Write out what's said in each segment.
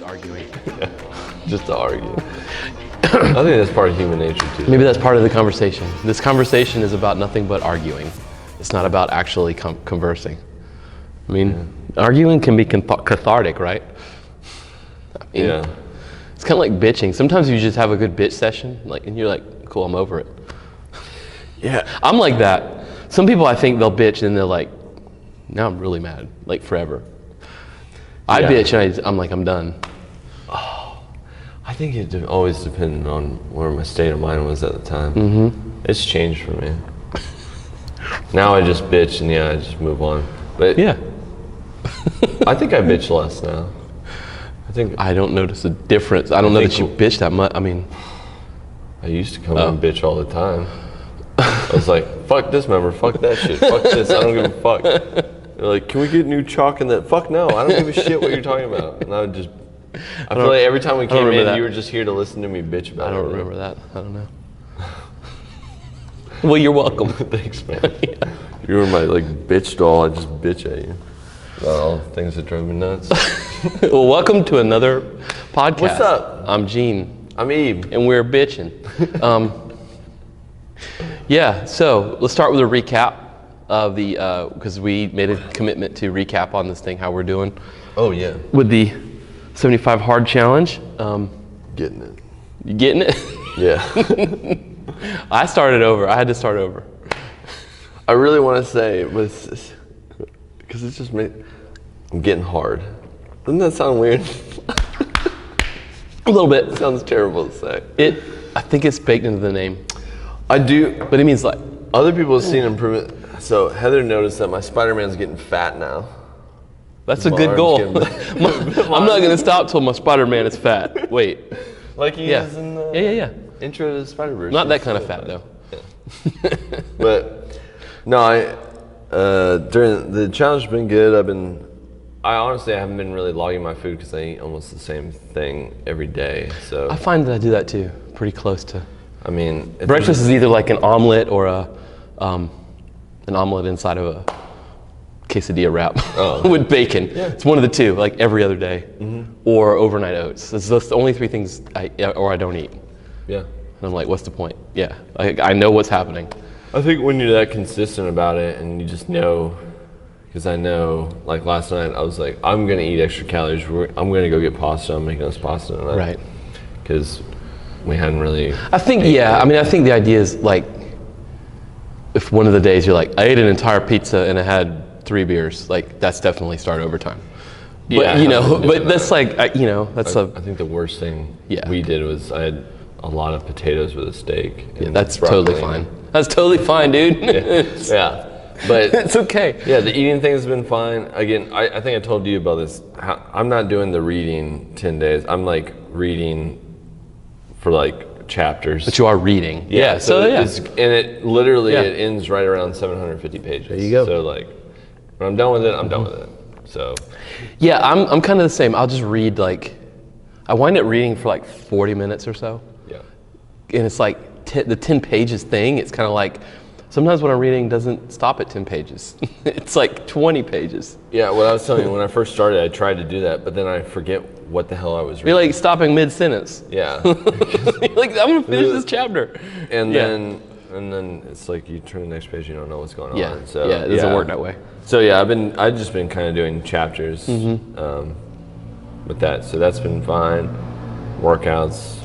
arguing. Just to argue. I think that's part of human nature too. Maybe that's part of the conversation. This conversation is about nothing but arguing. It's not about actually conversing. I mean, arguing can be cathartic, right? I mean, Yeah. It's kind of like bitching. Sometimes you just have a good bitch session, and you're like, cool, I'm over it. Yeah. I'm like that. Some people, I think they'll bitch and they're like, now I'm really mad, like forever. I bitch and I'm like, I'm done. Oh, I think it always depended on where my state of mind was at the time. Mm-hmm. It's changed for me. Now I just bitch and I just move on. But yeah. I think I bitch less now. I don't notice a difference. I don't know that you bitch that much. I mean, I used to come and bitch all the time. I was like, fuck this member, fuck that shit, fuck this, I don't give a fuck. They're like, can we get new chalk in that? Fuck no, I don't give a shit what you're talking about. And I would just, I feel like every time we came in, you were just here to listen to me bitch about it. I don't remember that. I don't know. Well, you're welcome. Thanks, man. Yeah. You were my bitch doll. I just bitch at you about all things that drove me nuts. Well, welcome to another podcast. What's up? I'm Gene. I'm Eve. And we're bitching. Yeah, so let's start with a recap of the, because we made a commitment to recap on this thing, how we're doing. Oh, yeah. With the 75 hard challenge. Getting it. You getting it? Yeah. I started over. I had to start over. I really want to say, because it's just I'm getting hard. Doesn't that sound weird? A little bit. It sounds terrible to say. I think it's baked into the name. I do. But it means like. Other people have seen improvement. So Heather noticed that my Spider-Man's getting fat now. That's a good goal. I'm not going to stop till my Spider-Man is fat. Wait. Like he is in the intro to the Spider-Verse. Not that kind of fat though. Yeah. But no, during the challenge has been good. I honestly haven't been really logging my food because I eat almost the same thing every day. So I find that I do that too, pretty close to. I mean, breakfast is either like an omelet or an omelet inside of a quesadilla wrap with bacon. Yeah. It's one of the two, like every other day, or overnight oats. That's the only three things I don't eat. Yeah. And I'm like, what's the point? Yeah, I know what's happening. I think when you're that consistent about it and you just know, because I know, like last night, I was like, I'm going to eat extra calories. I'm going to go get pasta. I'm making us pasta tonight. Right. Because we hadn't really. I think, I think the idea is like, if one of the days you're like, I ate an entire pizza and I had 3 beers, like that's definitely start over time. But, but that's like, I think the worst thing we did was I had a lot of potatoes with a steak. Yeah, that's totally fine. That's totally fine, dude. Yeah. But it's okay. Yeah, the eating thing has been fine. Again, I think I told you about this. I'm not doing the reading 10 days. I'm like reading for like chapters. But you are reading. Yeah. And it literally it ends right around 750 pages. There you go. So like when I'm done with it, I'm done with it. So. Yeah, I'm kind of the same. I'll just read I wind up reading for like 40 minutes or so. Yeah. And it's like the 10 pages thing. It's kind of like, sometimes what I'm reading doesn't stop at 10 pages. It's like 20 pages. Yeah, what I was telling you, when I first started, I tried to do that, but then I forget what the hell I was reading. You're like stopping mid-sentence. Yeah. You're like, I'm going to finish this chapter. And then it's like you turn to the next page, you don't know what's going on. So, it doesn't work that way. So I've just been kind of doing chapters with that. So that's been fine. Workouts.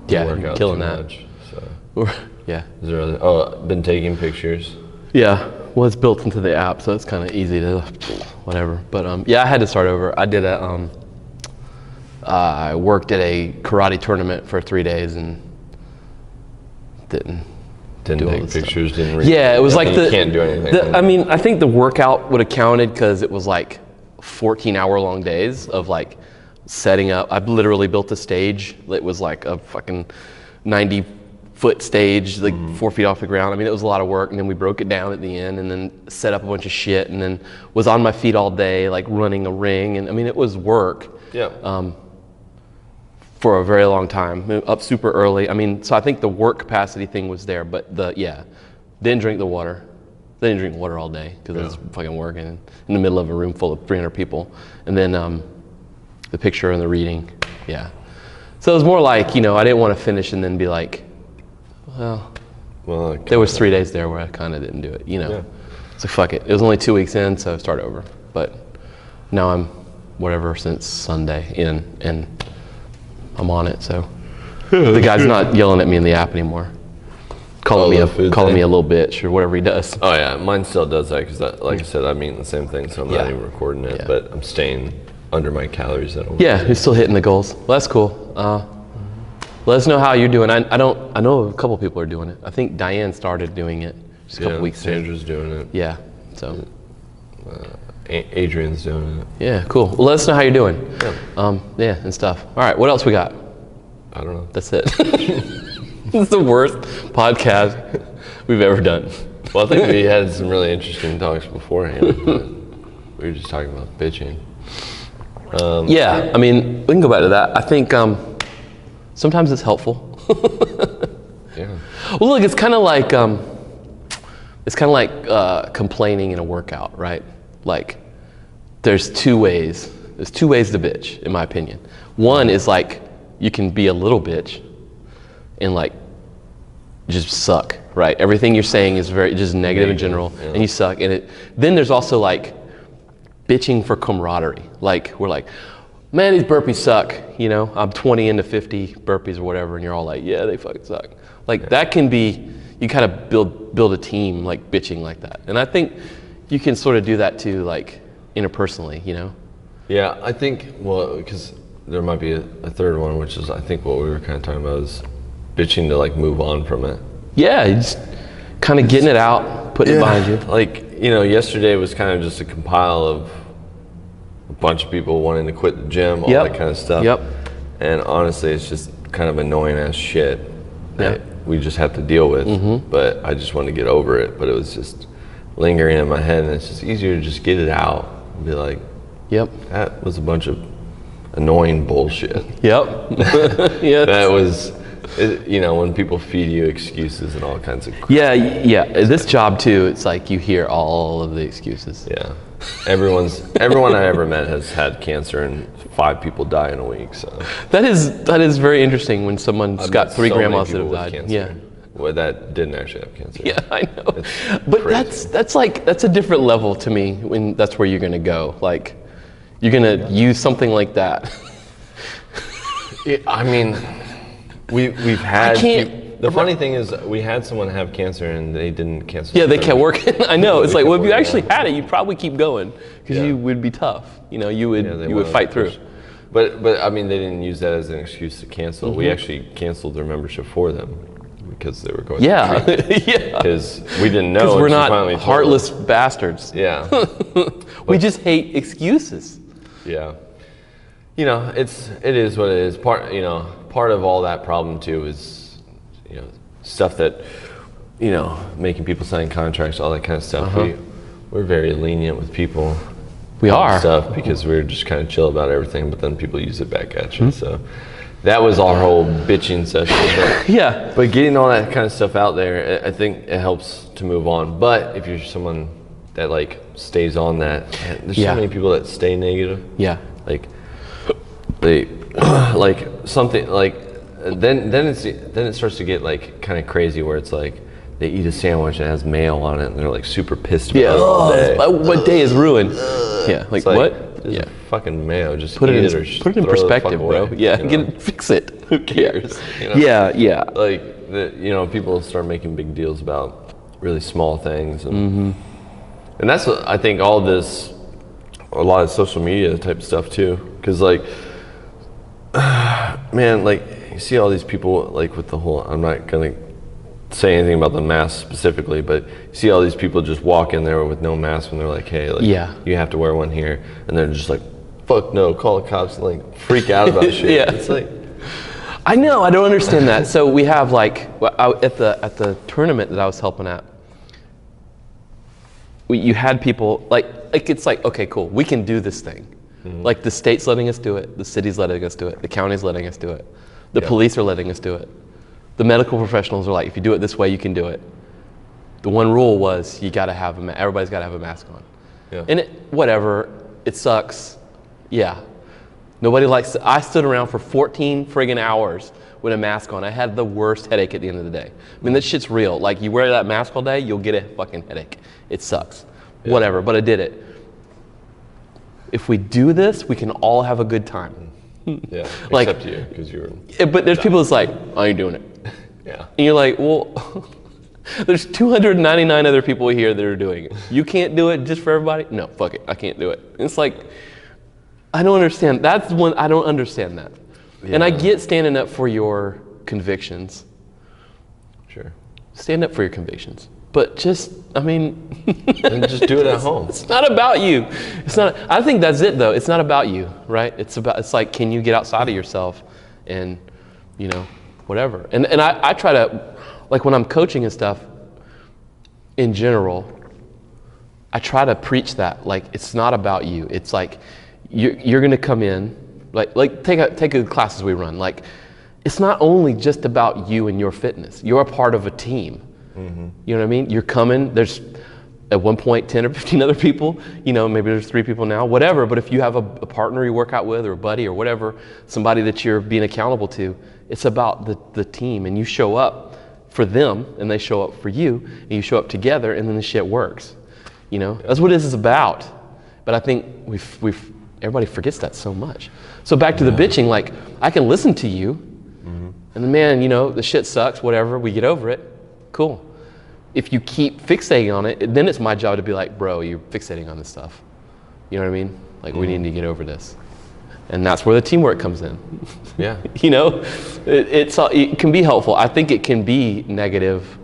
Yeah, killing that. Much, so. Yeah. Is there been taking pictures. Yeah. Well, it's built into the app, so it's kind of easy to whatever. But I had to start over. I did I worked at a karate tournament for 3 days and didn't take pictures, didn't read. Yeah, it was like you can't do anything. I think the workout would have counted because it was like 14-hour-long days of like setting up. I literally built a stage. It was like a fucking 90-foot stage, like 4 feet off the ground. I mean, it was a lot of work, and then we broke it down at the end and then set up a bunch of shit and then was on my feet all day, like running a ring. And I mean, it was work. Yeah. For a very long time, up super early. I mean, so I think the work capacity thing was there, but didn't drink the water. They didn't drink water all day because I was fucking working in the middle of a room full of 300 people. And then the picture and the reading. Yeah. So it was more like, I didn't want to finish and then be like, well, there was 3 days there where I kind of didn't do it, Yeah. So fuck it. It was only 2 weeks in, so start over. But now I'm whatever since Sunday in, and I'm on it. So the guy's not yelling at me in the app anymore, calling me a little bitch or whatever he does. Oh yeah, mine still does that because, like I said, I'm eating the same thing, so I'm not even recording it, but I'm staying under my calories. Yeah, you're still hitting the goals. Well, that's cool. Let us know how you're doing. I know a couple people are doing it. I think Diane started doing it just a couple weeks ago. Sandra's doing it. Yeah. So. Adrian's doing it. Yeah, cool. Well, let us know how you're doing. Yeah, and stuff. All right, what else we got? I don't know. That's it. This is the worst podcast we've ever done. Well, I think we had some really interesting talks beforehand, but we were just talking about bitching. Yeah, I mean, we can go back to that. I think sometimes it's helpful. Yeah. Well, look, it's kind of like complaining in a workout, right? Like, there's two ways. There's 2 ways to bitch, in my opinion. One is like you can be a little bitch and like just suck, right? Everything you're saying is very just negative in general, and you suck. And then there's also like bitching for camaraderie. Like we're like, man, these burpees suck. I'm 20 into 50 burpees or whatever, and you're all like, yeah, they fucking suck. Like that can be, you kind of build a team like bitching like that. And I think you can sort of do that too, like interpersonally, Yeah, I think, well, because there might be a third one, which is I think what we were kind of talking about is bitching to like move on from it. Yeah, just kind of getting it out, putting it behind you. Like, yesterday was kind of just a compile of a bunch of people wanting to quit the gym, all that kind of stuff. Yep. And honestly, it's just kind of annoying ass shit that we just have to deal with. But I just wanted to get over it. But it was just lingering in my head, and it's just easier to just get it out and be like, yep, that was a bunch of annoying bullshit. Yep. Yeah. That was, when people feed you excuses and all kinds of crap. Yeah. This job too, it's like you hear all of the excuses. Yeah. Everyone I ever met has had cancer, and 5 people die in a week. So that is very interesting when someone's got 3 grandmas that have died. Cancer. Yeah. Well, that didn't actually have cancer. Yeah, I know. It's but crazy. that's a different level to me when that's where you're gonna go. Like you're gonna use something like that. I mean, we've had. The funny thing is, we had someone have cancer and they didn't cancel. Yeah, they kept working. I know. It's like, well, if you actually had it, you'd probably keep going because you would be tough. You would fight through. But I mean, they didn't use that as an excuse to cancel. We actually canceled their membership for them because they were going. Yeah, Because we didn't know. Because we're not heartless bastards. Yeah. We just hate excuses. Yeah. It is what it is. Part of all that problem too is, stuff that, making people sign contracts, all that kind of stuff. We're very lenient with people. We are. Stuff because we're just kind of chill about everything, but then people use it back at you. So that was our whole bitching session. But, but getting all that kind of stuff out there, I think it helps to move on. But if you're someone that like stays on that, there's so many people that stay negative. Yeah. Like they like something like then it starts to get like kind of crazy where it's like they eat a sandwich that has mayo on it and they're like super pissed about it all day. What day is ruined? Yeah, like what? Yeah, fucking mayo. Just put it eat in, it or put it in perspective, bro. Yeah, fix it. Who cares? Yeah. Like people start making big deals about really small things, and that's what I think all this, a lot of social media type stuff too, because like, man, like you see all these people like with the whole. I'm not gonna say anything about the mask specifically, but you see all these people just walk in there with no mask and they're like, hey, like, you have to wear one here, and they're just like, fuck no, call the cops, and like freak out about shit. It's like, I know, I don't understand that. So we have like at the tournament that I was helping at, you had people like it's like, okay, cool, we can do this thing. Like the state's letting us do it, the city's letting us do it, the county's letting us do it, the police are letting us do it. The medical professionals are like, if you do it this way, you can do it. The one rule was you got to have everybody's got to have a mask on. Yeah. And whatever, it sucks. Yeah. Nobody likes, I stood around for 14 friggin' hours with a mask on. I had the worst headache at the end of the day. I mean, this shit's real. Like, you wear that mask all day, you'll get a fucking headache. It sucks. Yeah. Whatever, but I did it. If we do this, we can all have a good time. Yeah, like, except you, because you're... But there's people that's like, I ain't doing it. Yeah. And you're like, well, there's 299 other people here that are doing it. You can't do it just for everybody? No, fuck it, I can't do it. It's like, I don't understand. That's one, I don't understand that. Yeah. And I get standing up for your convictions. Sure. Stand up for your convictions. But just, I mean... and just do it at home. It's not about you. It's not, I think that's it though. It's not about you, right? It's like, can you get outside of yourself and, you know, whatever. And I try to, like when I'm coaching and stuff, in general, I try to preach that. Like, it's not about you. It's like, you're gonna come in, like take a classes we run. Like, it's not only just about you and your fitness. You're a part of a team. Mm-hmm. You know what I mean? You're coming, there's at one point 10 or 15 other people, you know, maybe there's 3 people now, whatever. But if you have a partner you work out with or a buddy or whatever, somebody that you're being accountable to, it's about the team, and you show up for them and they show up for you, and you show up together, and then the shit works. You know, that's what this is about. But I think everybody forgets that so much. So back to the bitching, like, I can listen to you, and then, man, you know, the shit sucks, whatever, we get over it, cool. If you keep fixating on it, then it's my job to be like, bro, you're fixating on this stuff. You know what I mean? Like, we need to get over this. And that's where the teamwork comes in. Yeah. You know, it can be helpful. I think it can be negative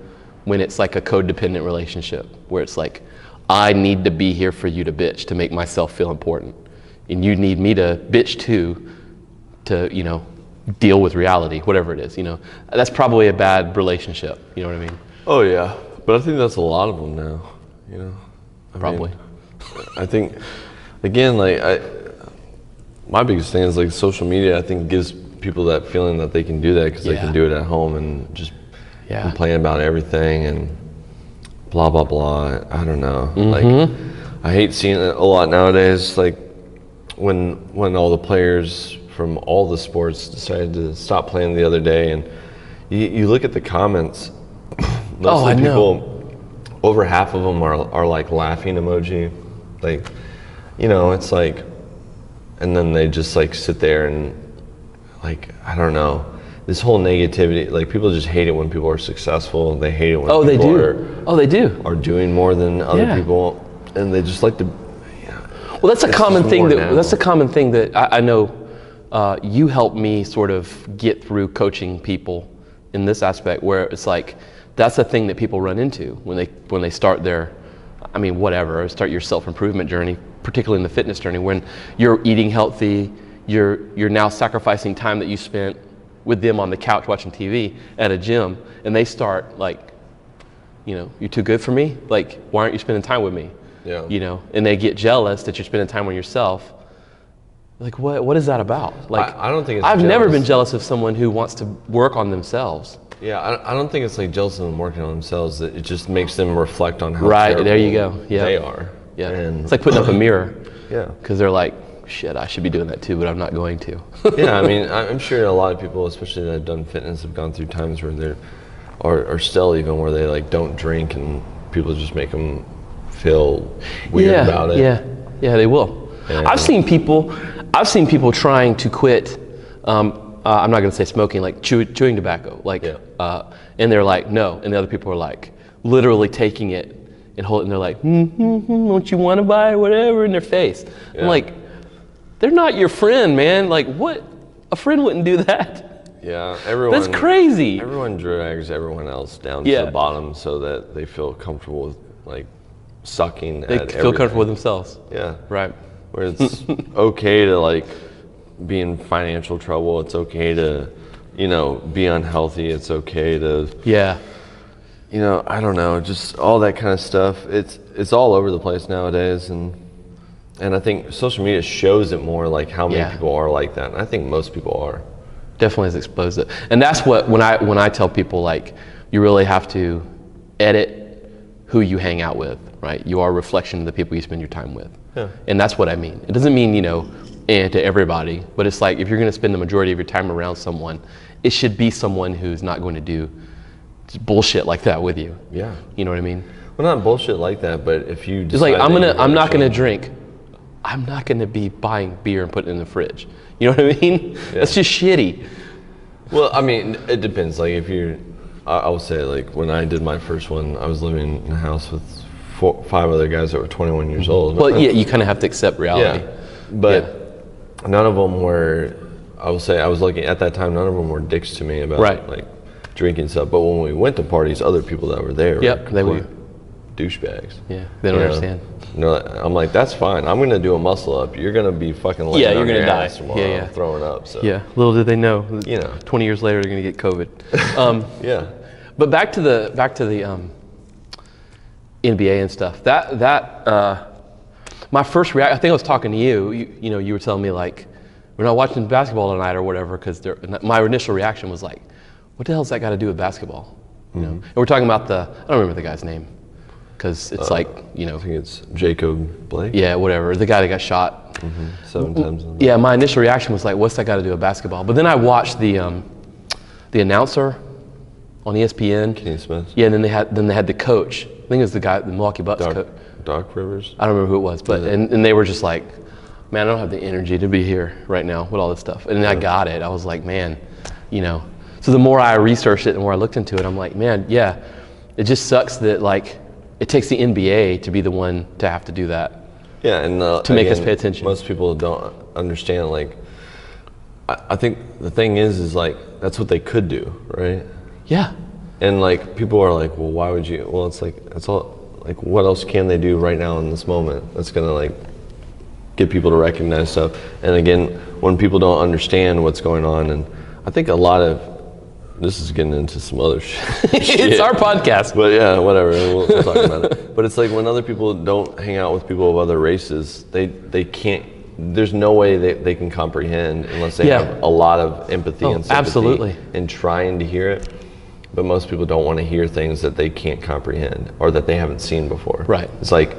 when it's like a codependent relationship, where it's like, I need to be here for you to bitch to make myself feel important. And you need me to bitch too, to, you know, deal with reality, whatever it is, you know. That's probably a bad relationship, you know what I mean? Oh yeah, but I think that's a lot of them now, you know. Probably. I think, again, like, my biggest thing is like social media, I think gives people that feeling that they can do that because they can do it at home and just complain about everything and blah, blah, blah. I don't know. Like, I hate seeing it a lot nowadays, like when all the players from all the sports decided to stop playing the other day, and you look at the comments, most of the people, over half of them are like laughing emoji. Like, you know, it's like, and then they just like sit there and like, I don't know, this whole negativity, like people just hate it when people are successful. They hate it when people are doing more than other people, and they just like to. Well, that's a common thing that I know you helped me sort of get through coaching people in this aspect, where it's like that's a thing that people run into when they start their, I mean, whatever, start your self-improvement journey, particularly in the fitness journey, when you're eating healthy, you're now sacrificing time that you spent with them on the couch watching TV at a gym, and they start like, you know, you're too good for me. Like, why aren't you spending time with me? Yeah. You know, and they get jealous that you're spending time on yourself. Like, what is that about? Like, I don't think it's I've never been jealous of someone who wants to work on themselves. Yeah, I don't think it's like jealous of them working on themselves. It just makes them reflect on how terrible there you go. Yeah. They are. Yeah, and it's like putting up a mirror. Yeah, because they're like, shit, I should be doing that too, but I'm not going to. Yeah, I mean, I'm sure a lot of people, especially that have done fitness, have gone through times where they're, or still even where they like don't drink, and people just make them feel weird about it. Yeah, they will. And I've seen people trying to quit. I'm not going to say smoking, like chewing tobacco, like, and they're like, no, and the other people are like, literally taking it and hold it, and they're like, don't you want to buy whatever in their face? I'm like, they're not your friend, man. Like, what? A friend wouldn't do that. Yeah, everyone. That's crazy. Everyone drags everyone else down to the bottom so that they feel comfortable with like sucking at everything. They feel comfortable with themselves. Yeah. Right. Where it's okay to like be in financial trouble. It's okay to, you know, be unhealthy. It's okay to. Yeah. You know, I don't know, just all that kind of stuff. It's all over the place nowadays, and I think social media shows it more, like how many people are like that. And I think most people are. Definitely has exposed it. And that's what, when I tell people, like, you really have to edit who you hang out with, right? You are a reflection of the people you spend your time with. Yeah. And that's what I mean. It doesn't mean, you know, and to everybody. But it's like, if you're going to spend the majority of your time around someone, it should be someone who's not going to do bullshit like that with you. Yeah. You know what I mean? Well, not bullshit like that, but if you It's like, I'm not going to drink. I'm not going to be buying beer and putting it in the fridge. You know what I mean? Yeah. That's just shitty. Well, I mean, it depends. Like, if you're, I would say, like, when I did my first one, I was living in a house with 5 other guys that were 21 years old. Well, yeah, you kind of have to accept reality. Yeah, but none of them were, I will say, I was looking at that time, none of them were dicks to me about, like, drinking stuff. But when we went to parties, other people that were there they were douchebags. Yeah, they don't understand. No, I'm like, that's fine. I'm going to do a muscle up. You're going to be fucking laying you're going to die tomorrow, throwing up. So. Yeah, little did they know. 20 years later, they're going to get COVID. Yeah. But back to the NBA and stuff. My first reaction, I think I was talking to you. You were telling me, like, we're not watching basketball tonight or whatever, because my initial reaction was like, what the hell's that got to do with basketball? You know? And we're talking about I don't remember the guy's name, because it's I think it's Jacob Blake. Yeah, whatever. The guy that got shot. 7 times. Yeah, my initial reaction was like, what's that got to do with basketball? But then I watched the announcer on ESPN. Kenny Smith. Yeah, and then they had the coach. I think it was the guy, the Milwaukee Bucks coach. Doc Rivers. I don't remember who it was, but and they were just like, man, I don't have the energy to be here right now with all this stuff. And then I got it. I was like, man, So the more I researched it and the more I looked into it, I'm like, man, yeah, it just sucks that, like, it takes the NBA to be the one to have to do that. Yeah, and to make us pay attention. Most people don't understand. Like, I think the thing is like, that's what they could do, right? Yeah. And like, people are like, well, why would you? Well, it's like, that's all. Like, what else can they do right now in this moment that's gonna, like, get people to recognize stuff? And again, when people don't understand what's going on, and I think a lot of this is getting into some other shit. It's our podcast. But yeah, whatever, we'll talk about it. But it's like, when other people don't hang out with people of other races, they can't, there's no way they can comprehend unless they have a lot of empathy and sympathy. Absolutely. And trying to hear it. But most people don't want to hear things that they can't comprehend or that they haven't seen before. Right. It's like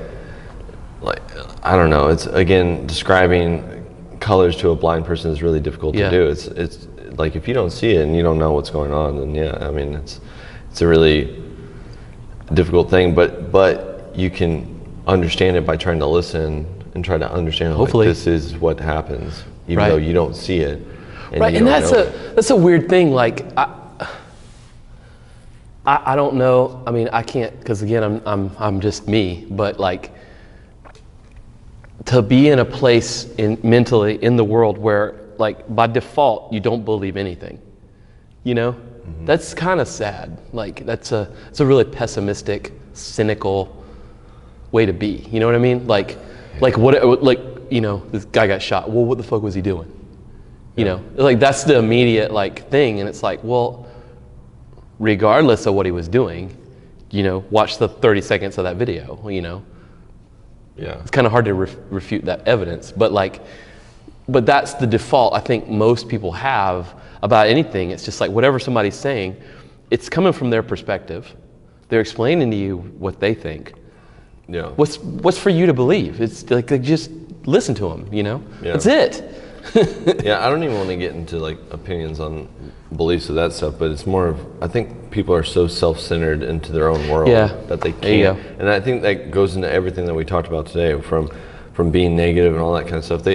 I don't know. It's, again, describing colors to a blind person is really difficult to do. It's like, if you don't see it and you don't know what's going on, then I mean, it's a really difficult thing. But you can understand it by trying to listen and try to understand. Hopefully, like, this is what happens, even though you don't see it. And that's a weird thing. Like, I don't know. I mean, I can't, because again, I'm just me. But, like, to be in a place mentally in the world where, like, by default you don't believe anything, that's kind of sad. Like, it's a really pessimistic, cynical way to be. You know what I mean? Like this guy got shot. Well, what the fuck was he doing? Like, that's the immediate, like, thing, and it's like, well, regardless of what he was doing, watch the 30 seconds of that video, Yeah. It's kind of hard to refute that evidence, but that's the default I think most people have about anything. It's just like, whatever somebody's saying, it's coming from their perspective. They're explaining to you what they think. Yeah. What's for you to believe? It's like, just listen to them, Yeah. That's it. Yeah, I don't even want to get into, like, opinions on beliefs of that stuff, but it's more of, I think people are so self-centered into their own world that they can't. And I think that goes into everything that we talked about today, from being negative and all that kind of stuff.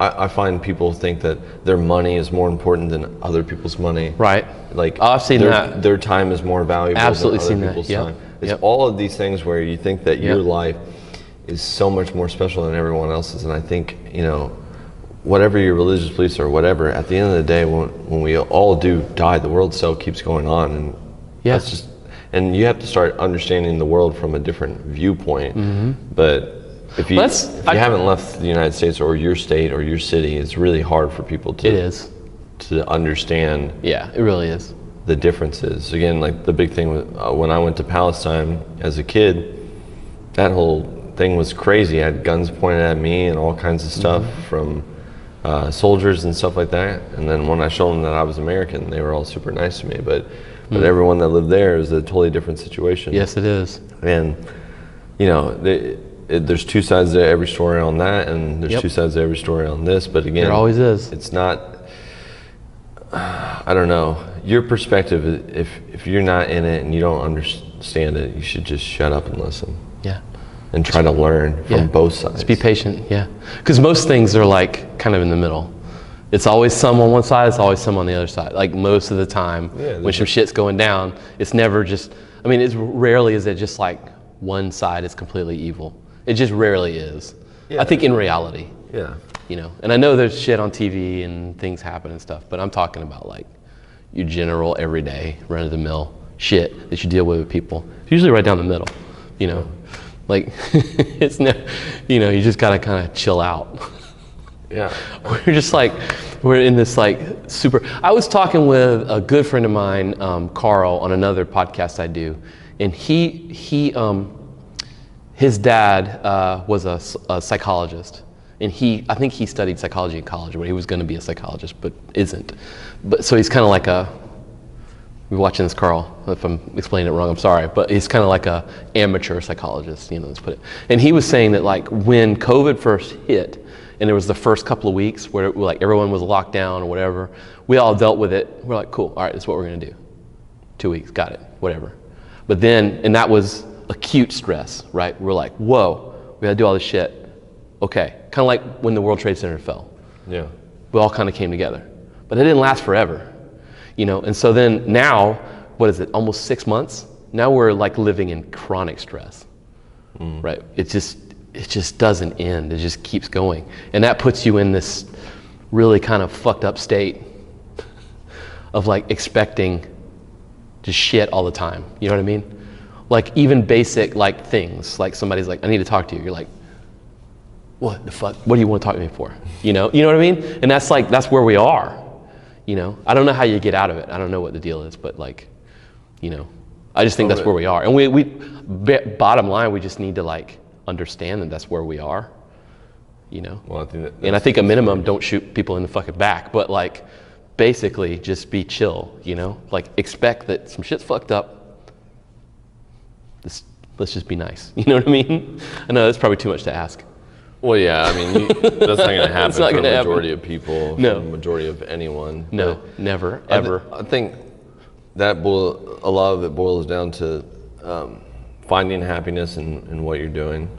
I find people think that their money is more important than other people's money. Right. Like, I've seen that. Their time is more valuable Absolutely than other people's time. It's all of these things where you think that your life is so much more special than everyone else's. And I think, whatever your religious beliefs or whatever, at the end of the day, when we all do die, the world still keeps going on. And that's just, and you have to start understanding the world from a different viewpoint. But if you haven't left the United States or your state or your city, it's really hard for people to understand. Yeah, it really is. The differences. Again, like, the big thing when I went to Palestine as a kid, that whole thing was crazy. I had guns pointed at me and all kinds of stuff from soldiers and stuff like that. And then when I showed them that I was American, they were all super nice to me. But everyone that lived there is a totally different situation. Yes, it is. And there's two sides to every story on that, and there's Yep. two sides to every story on this. But again, There always is. It's not. I don't know. Your perspective. If you're not in it and you don't understand it, you should just shut up and listen. Yeah. And try to learn from both sides. Just be patient. Yeah. Because most things are like kind of in the middle. It's always some on one side. It's always some on the other side. Like most of the time, when some shit's going down, it's never just. I mean, it's rarely is it just like one side is completely evil. It just rarely is. Yeah. I think in reality. Yeah. You know, and I know there's shit on TV and things happen and stuff, but I'm talking about like your general everyday run-of-the-mill shit that you deal with people. It's usually right down the middle, you know. Like it's no, you know, you just gotta kind of chill out. Yeah. We're in this like super. I was talking with a good friend of mine, Carl, on another podcast I do, and his dad was a psychologist. And I think he studied psychology in college, where he was going to be a psychologist, but isn't. But so he's kind of like we're watching this, Carl. If I'm explaining it wrong, I'm sorry. But he's kind of like a amateur psychologist, you know, let's put it. And he was saying that like when COVID first hit, and there was the first couple of weeks where like everyone was locked down or whatever, we all dealt with it. We're like, cool, all right, that's what we're going to do. 2 weeks, got it, whatever. But then, and that was acute stress, right? We're like, whoa, we got to do all this shit. Okay, kind of like when the World Trade Center fell. Yeah. We all kind of came together. But it didn't last forever, you know? And so then now, what is it, almost 6 months? Now we're like living in chronic stress, right? It just doesn't end, it just keeps going. And that puts you in this really kind of fucked up state of like expecting just shit all the time, you know what I mean? Like even basic like things, like somebody's like, I need to talk to you. You're like, what the fuck? What do you want to talk to me for? You know what I mean? And that's where we are, you know? I don't know how you get out of it. I don't know what the deal is, but like, you know, I just think that's where we are. And we bottom line, we just need to like understand that that's where we are, you know? Well, I think a minimum, don't shoot people in the fucking back, but like basically just be chill, you know? Like expect that some shit's fucked up. Let's just be nice. You know what I mean? I know that's probably too much to ask. Well, yeah, I mean, that's not going to happen for the majority of people, No. for the majority of anyone. No, But never, ever. I think that a lot of it boils down to finding happiness in what you're doing.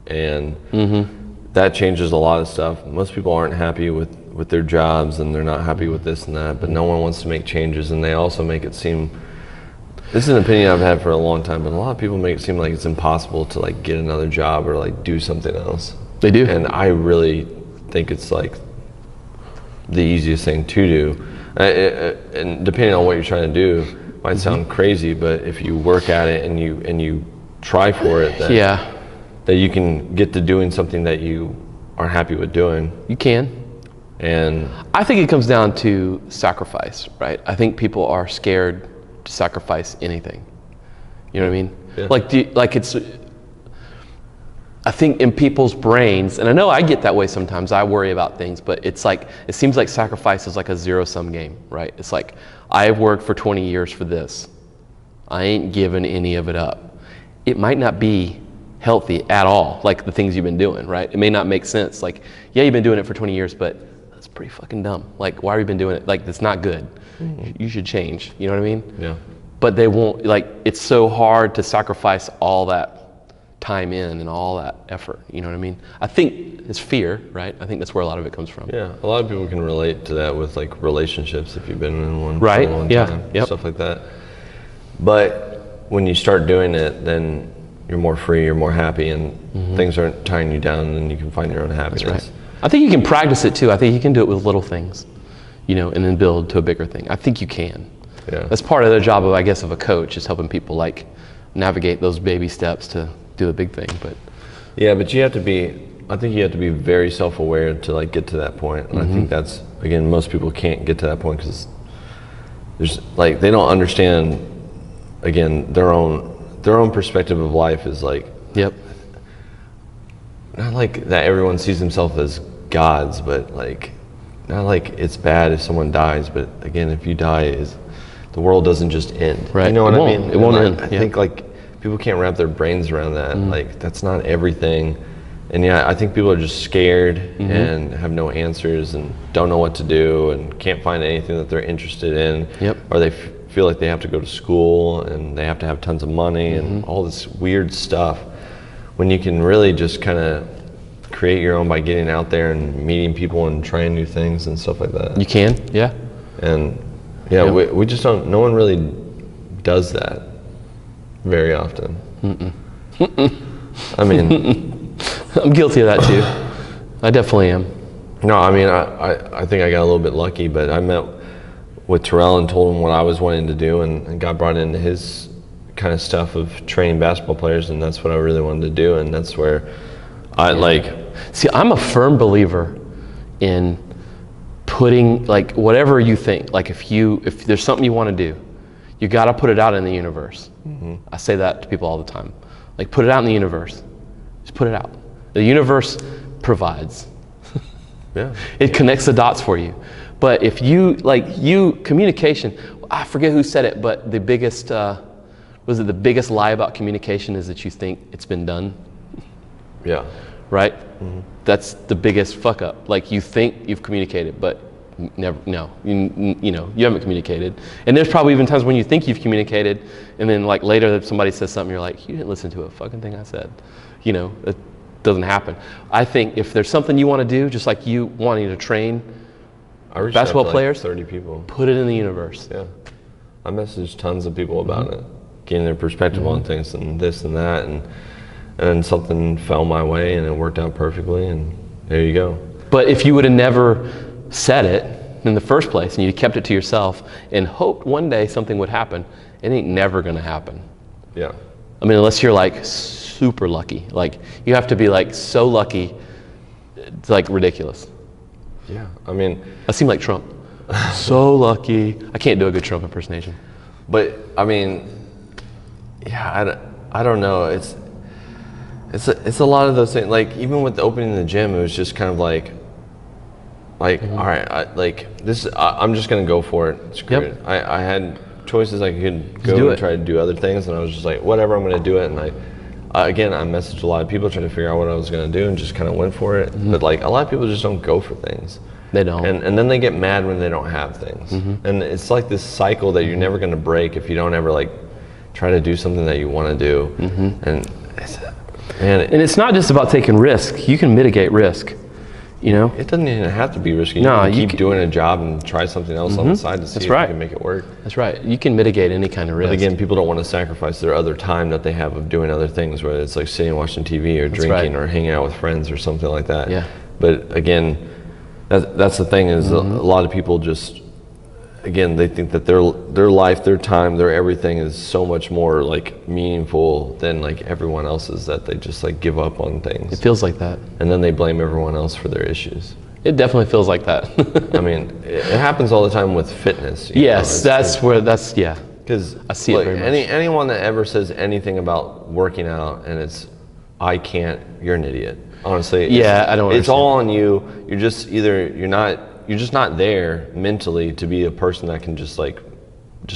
And that changes a lot of stuff. Most people aren't happy with their jobs, and they're not happy with this and that, but no one wants to make changes, and they also make it seem, this is an opinion I've had for a long time, but a lot of people make it seem like it's impossible to like get another job or like do something else. They do. And I really think it's like the easiest thing to do. And depending on what you're trying to do, it might sound crazy, but if you work at it and you try for it, then that you can get to doing something that you are happy with doing. You can. And I think it comes down to sacrifice, right? I think people are scared to sacrifice anything. You know what I mean? Yeah. I think in people's brains, and I know I get that way sometimes, I worry about things, but it's like, it seems like sacrifice is like a zero-sum game, right? It's like, I've worked for 20 years for this. I ain't giving any of it up. It might not be healthy at all, like the things you've been doing, right? It may not make sense. Like, yeah, you've been doing it for 20 years, but that's pretty fucking dumb. Like, why have you been doing it? Like, that's not good. You should change, you know what I mean? Yeah. But they won't, like, it's so hard to sacrifice all that time in and all that effort, you know what I mean? I think it's fear, right? I think that's where a lot of it comes from. Yeah, a lot of people can relate to that with like relationships if you've been in one right? for a long Yeah. time, Yep. stuff like that. But when you start doing it, then you're more free, you're more happy, and things aren't tying you down, and you can find your own happiness. That's right. I think you can practice it too. I think you can do it with little things, you know, and then build to a bigger thing. I think you can. Yeah. That's part of the job of, I guess, of a coach, is helping people like navigate those baby steps to do a big thing. But yeah, but you have to be, I think you have to be very self-aware to like get to that point. And I think that's, again, most people can't get to that point because there's like, they don't understand, again, their own perspective of life is like, yep. Not like that everyone sees themselves as gods, but like, not like it's bad if someone dies, but again, if you die, the world doesn't just end. Right. You know what I mean? It won't end. I think like people can't wrap their brains around that. Like, that's not everything. And yeah, I think people are just scared and have no answers and don't know what to do and can't find anything that they're interested in. Or they feel like they have to go to school and they have to have tons of money and all this weird stuff, when you can really just kind of create your own by getting out there and meeting people and trying new things and stuff like that. You can, yeah. And yeah, we just don't, no one really does that very often. I mean, I'm guilty of that too. I definitely am. No, I mean, I think I got a little bit lucky, but I met with Terrell and told him what I was wanting to do, and got brought into his kind of stuff of training basketball players, and that's what I really wanted to do, and that's where I like. See, I'm a firm believer in putting, like, whatever you think, like if there's something you want to do, you got to put it out in the universe. I say that to people all the time. Like, put it out in the universe. Just put it out. The universe provides. It connects the dots for you. But if communication, I forget who said it, but the biggest, was it the biggest lie about communication is that you think it's been done? Yeah. Right? That's the biggest fuck up. Like, you think you've communicated, but never, no, you know, you haven't communicated. And there's probably even times when you think you've communicated, and then like later if somebody says something, you're like, you didn't listen to a fucking thing I said. You know, it doesn't happen. I think if there's something you want to do, just like you wanting to train basketball players, 30 people. Put it in the universe. Yeah. I messaged tons of people about it, getting their perspective on things and this and that, and then something fell my way and it worked out perfectly, and there you go. But if you would have never said it in the first place and you kept it to yourself and hoped one day something would happen, it ain't never gonna happen. Yeah. I mean, unless you're like super lucky. Like, you have to be like so lucky, it's like ridiculous. Yeah, I mean, I seem like Trump. So lucky. I can't do a good Trump impersonation. But I mean, yeah, I don't know. It's a lot of those things. Like, even with the opening the gym, it was just kind of like all right, I'm just gonna go for it. Screw it. I had choices. I could go and try to do other things, and I was just like, whatever, I'm gonna do it. And I messaged a lot of people trying to figure out what I was gonna do, and just kind of went for it. But like, a lot of people just don't go for things. They don't. And then they get mad when they don't have things. And it's like this cycle that you're never gonna break if you don't ever like try to do something that you want to do. And it's not just about taking risk. You can mitigate risk. You know, it doesn't even have to be risky. You can keep doing a job and try something else on the side to see if you can make it work. That's right. You can mitigate any kind of risk. But again, people don't want to sacrifice their other time that they have of doing other things, whether it's like sitting and watching TV or drinking or hanging out with friends or something like that. Yeah. But again, that's the thing is a lot of people just, again, they think that their life, their time, their everything is so much more like meaningful than like everyone else's, that they just like give up on things. It feels like that. And then they blame everyone else for their issues. It definitely feels like that. I mean, it happens all the time with fitness. Yes, yeah. Because I see it very much. Anyone that ever says anything about working out and it's, I can't, you're an idiot. Honestly. I don't understand. It's all on you. You're just you're just not there mentally to be a person that can just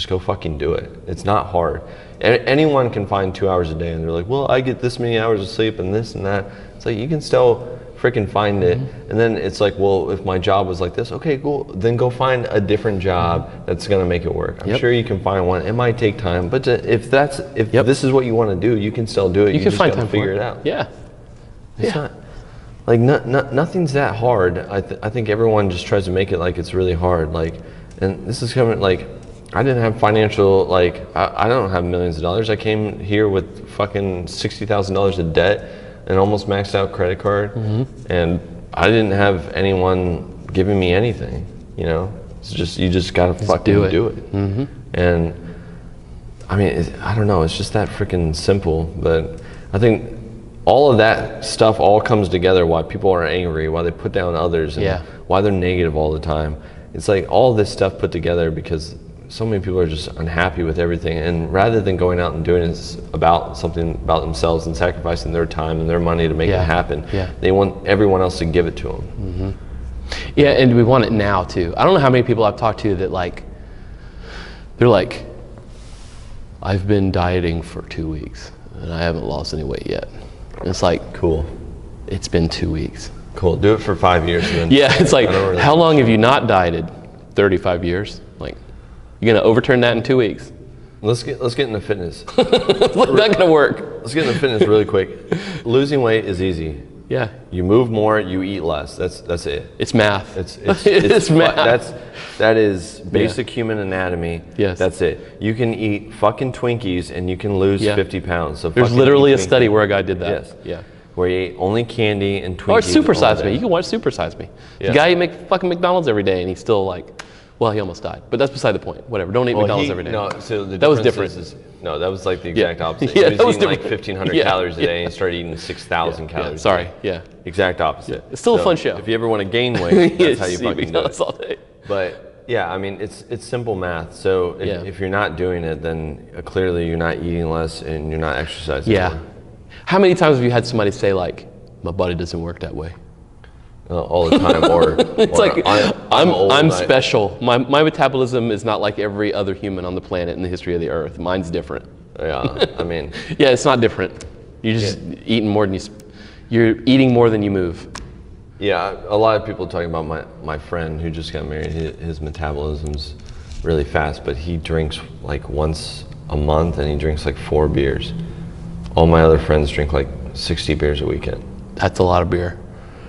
go fucking do it. It's not hard. Anyone can find 2 hours a day and they're like, well, I get this many hours of sleep and this and that. It's like, you can still freaking find it. And then it's like, well, if my job was like this, okay, cool. Then go find a different job that's gonna make it work. I'm sure you can find one. It might take time, but if this is what you want to do, you can still do it. You can just find gotta time figure for it out. Yeah. It's not like nothing's that hard. I think everyone just tries to make it like it's really hard. Like, and this is coming like, I didn't have financial, like, I don't have millions of dollars. I came here with fucking $60,000 of debt and almost maxed out credit card, and I didn't have anyone giving me anything. You know, it's just, you just gotta fucking do it. And I mean, I don't know. It's just that freaking simple. But I think all of that stuff all comes together, why people are angry, why they put down others, and why they're negative all the time. It's like all this stuff put together because so many people are just unhappy with everything, and rather than going out and doing this about something about themselves and sacrificing their time and their money to make it happen, they want everyone else to give it to them. Yeah, and we want it now too. I don't know how many people I've talked to that like, they're like, I've been dieting for 2 weeks and I haven't lost any weight yet. And it's like, Cool. it's been 2 weeks. Cool. Do it for 5 years. And then Yeah, it's like, really how long have you not dieted? 35 years. Like, you're gonna overturn that in 2 weeks. Let's get into fitness. It's not gonna work. Let's get into fitness really quick. Losing weight is easy. Yeah, You move more, you eat less. That's it. it's math. It's math. That is basic human anatomy. Yes. That's it. You can eat fucking Twinkies and you can lose 50 pounds. So There's fucking literally eat a study Twinkies. where a guy did that. Yes. Yeah. Where you eat only candy and Twinkies. Or Super all Size day. Me. You can watch Super Size Me. Yeah. The guy who make fucking McDonald's every day and he's still like, well, he almost died. But that's beside the point. Whatever. Don't eat McDonald's every day. No, so the That was difference different. No, that was like the exact opposite. Yeah, He that was was eating like different. 1,500 Yeah, calories a day yeah. and started eating 6,000 Yeah, calories. sorry. Yeah. Exact opposite. It's still a fun show. If you ever want to gain weight, that's how you Eat fucking do McDonald's it. all day. But yeah, I mean, it's simple math. So if you're not doing it, then clearly you're not eating less and you're not exercising Yeah. more. How many times have you had somebody say like, my body doesn't work that way? All the time. Or It's or like, I'm old, I'm special. My metabolism is not like every other human on the planet in the history of the earth. Mine's different. Yeah, I mean, Yeah, it's not different. You're just eating more than you're eating more than you move. yeah. A lot of people talking about my friend who just got married. His metabolism's really fast, but he drinks like once a month, and he drinks like 4 beers. All my other friends drink like 60 beers a weekend. That's a lot of beer.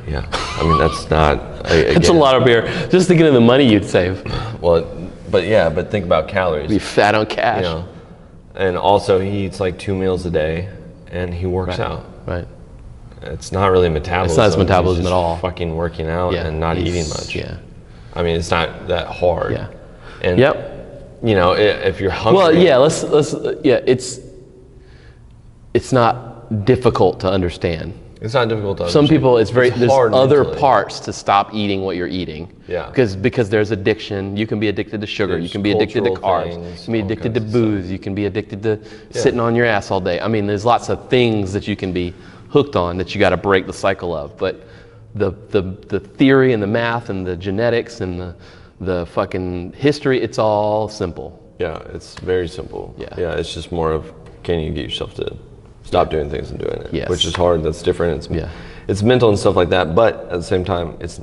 Yeah, I mean that's not. That's a lot of beer. Just thinking of the money you'd save. Well, but think about calories. Be fat on cash. You know, and also he eats like 2 meals a day, and he works out. Right. It's not really metabolism. It's not his metabolism He's at just all. Fucking working out Yeah. and not He's- eating much. Yeah. I mean, it's not that hard. Yeah. And Yep. you know, if you're hungry. Well, yeah. Let's. Yeah. It's not difficult to understand. It's not difficult to Some understand. people, there's hard other mentally. parts to stop eating what you're eating. Yeah. Because there's addiction. You can be addicted to sugar. There's you can be addicted to cultural carbs. things, You can be all addicted to kinds of booze. You can be addicted to sitting on your ass all day. I mean, there's lots of things that you can be hooked on that you got to break the cycle of. But the theory and the math and the genetics and the fucking history, it's all simple. Yeah, it's very simple. Yeah. Yeah, it's just more of can you get yourself to stop doing things and doing it. Yes. Which is hard. That's different. Yeah. It's mental and stuff like that. But at the same time, it's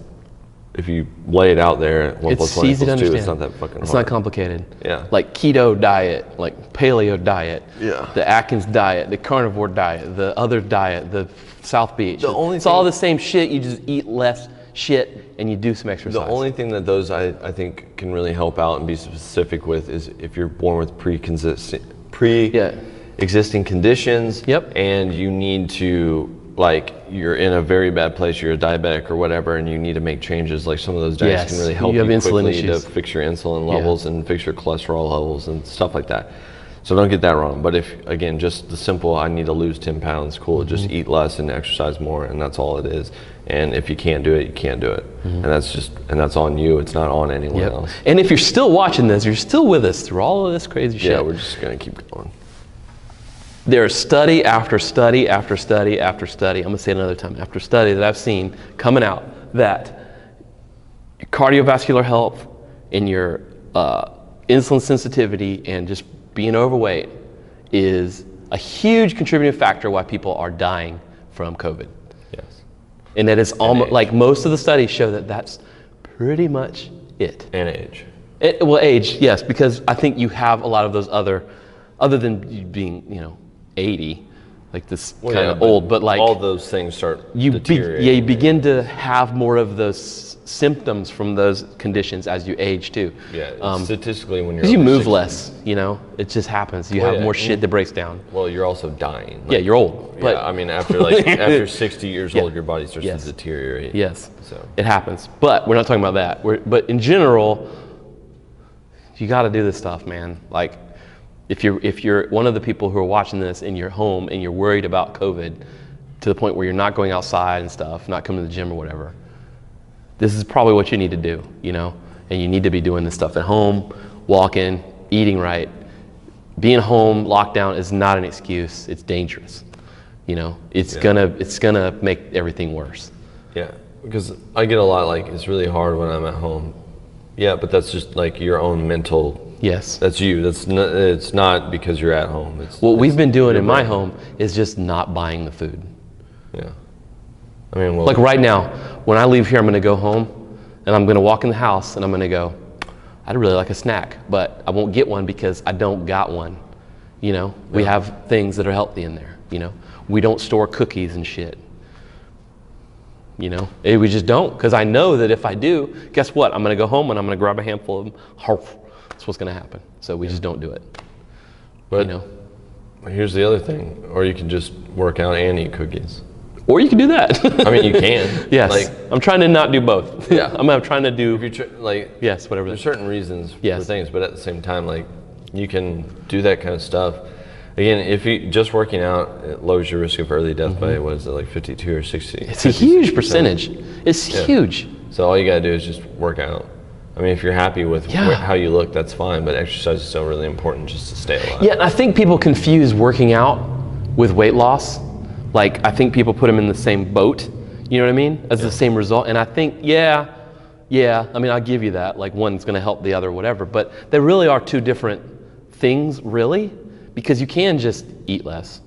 if you lay it out there, 1 plus It's 1 easy to equals 2, understand. it's not that fucking It's hard. not complicated. Yeah. Like keto diet, like paleo diet, Yeah. the Atkins diet, the carnivore diet, the other diet, the South Beach. The only it's all thing- the same shit. You just eat less shit and you do some exercise. The only thing that those I think can really help out and be specific with is if you're born with pre-existing conditions. Yep. And you need to like you're in a very bad place, you're a diabetic or whatever, and you need to make changes. Like some of those diets Yes. can really help You you, have insulin quickly issues. to fix your insulin levels and fix your cholesterol levels and stuff like that. So don't get that wrong. But if again, just the simple, I need to lose 10 pounds, cool. Just Mm-hmm. eat less and exercise more, and that's all it is. And if you can't do it, you can't do it. And that's on you. It's not on anyone Mm-hmm. Yep. else. And if you're still watching this, you're still with us through all of this crazy shit. Yeah, we're just gonna keep going. There's study after study after study after study. I'm gonna say it another time. After study that I've seen coming out that your cardiovascular health and your insulin sensitivity and just being overweight is a huge contributing factor why people are dying from COVID. Yes. And that is almost age. like most of the studies show that that's pretty much it. And age. Well, age, yes, because I think you have a lot of those other than you being, 80, like this Well, kind yeah, of old, but like all those things start deteriorating. you begin to have more of those symptoms from those conditions as you age too. Yeah, statistically when you're Because you over move 60 less, it just happens. You Well, have yeah, more shit that breaks down. Well, you're also dying. Yeah, you're old. But Yeah, I mean after 60 years Yeah. old, your body starts Yes. to deteriorate. yes, So it happens. But we're not talking about that. But in general, you got to do this stuff, man. Like, if you're one of the people who are watching this in your home and you're worried about COVID to the point where you're not going outside and stuff, not coming to the gym or whatever, this is probably what you need to do, and you need to be doing this stuff at home, walking, eating right. Being home, locked down is not an excuse. It's dangerous. It's gonna make everything worse. yeah, because I get a lot like it's really hard when I'm at home. Yeah, but that's just like your own mental Yes. That's you. It's not because you're at home. What we've been doing in my brain. home is just not buying the food. Yeah. I mean, well, Like right now, when I leave here, I'm going to go home and I'm going to walk in the house and I'm going to go, I'd really like a snack, but I won't get one because I don't got one. You know, we have things that are healthy in there. You know, we don't store cookies and shit. You know, we just don't, because I know that if I do, guess what? I'm going to go home and I'm going to grab a handful of them. That's what's going to happen. So we just don't do it. but You know, here's the other thing. Or you can just work out and eat cookies. or you can do that. I mean, you can. Yes, Like, I'm trying to not do both. Yeah. I'm trying to do. if you like, Yes, whatever. there's certain reasons Yes. for things, but at the same time, like, you can do that kind of stuff. Again, if you just working out, it lowers your risk of early death by, what is it, like 52 or 60? It's a huge percentage. It's huge. So all you gotta do is just work out. I mean, if you're happy with how you look, that's fine, but exercise is still really important just to stay alive. Yeah, and I think people confuse working out with weight loss. Like, I think people put them in the same boat, you know what I mean? As the same result. And I think, yeah, I mean, I'll give you that. Like, one's gonna help the other, whatever. But they really are two different things, really, because you can just eat less.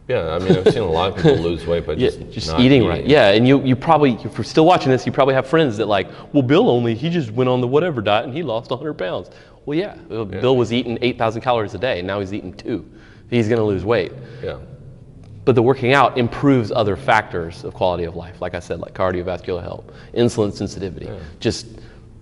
Yeah, I mean, I've seen a lot of people lose weight by just not eating right. Yeah, and you probably, if you're still watching this, you probably have friends that like, well, Bill he just went on the whatever diet and he lost 100 pounds. Well, yeah, Bill was eating 8,000 calories a day, and now he's eating 2. He's gonna lose weight. Yeah. But the working out improves other factors of quality of life. Like I said, like cardiovascular health, insulin sensitivity, just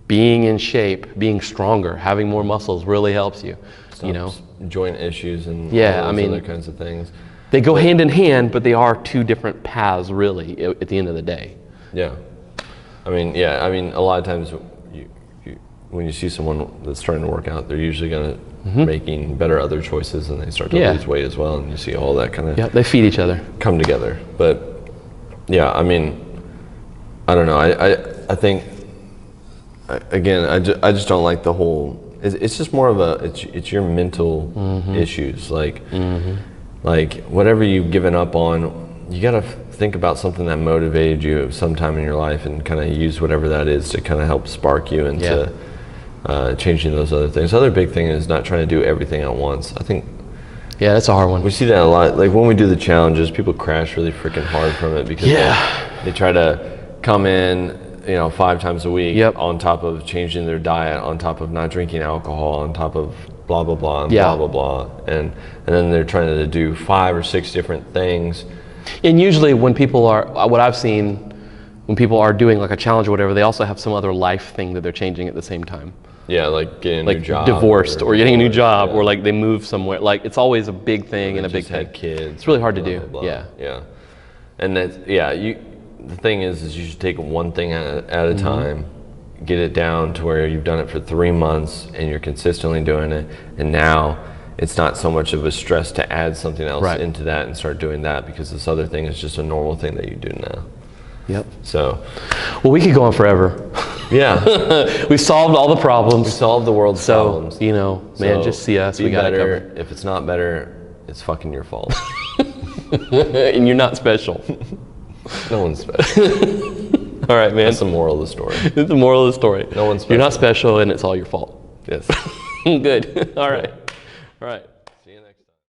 being in shape, being stronger, having more muscles really helps you. You know, joint issues and Yeah, all I those mean, other kinds of things. they go hand in hand, but they are two different paths, really, at the end of the day. Yeah. I mean, a lot of times when you see someone that's starting to work out, they're usually going to making better other choices, and they start to lose weight as well, and you see all that kind of They feed each other. come together. But yeah, I mean, I don't know. I think, again, I just don't like the whole, it's just more of it's your mental issues. Like whatever you've given up on, you got to think about something that motivated you sometime in your life and kind of use whatever that is to kind of help spark you into changing those other things. The other big thing is not trying to do everything at once. I think that's a hard one. we see that a lot. Like when we do the challenges, people crash really freaking hard from it because they try to come in, 5 times a week on top of changing their diet, on top of not drinking alcohol, on top of blah, blah, blah, and blah, blah, blah. And then they're trying to do 5 or 6 different things. And usually when people are, what I've seen, when people are doing like a challenge or whatever, they also have some other life thing that they're changing at the same time. Yeah, like getting a new job. Divorced or getting a new job or like they move somewhere. Like it's always a big thing and a big thing. Had kids. It's really hard to blah, do. blah, blah. Yeah. Yeah. And that's, the thing is you should take one thing at a time, get it down to where you've done it for 3 months and you're consistently doing it. And now it's not so much of a stress to add something else into that and start doing that, because this other thing is just a normal thing that you do now. Yep. So, well, we could go on forever. Yeah. We solved all the problems. We solved the world's problems. Man, just see us. We got it covered. If it's not better, it's fucking your fault. And you're not special. No one's special. All right, man. That's the moral of the story. It's the moral of the story. No one's special. You're not special, and it's all your fault. Yes. Good. All right.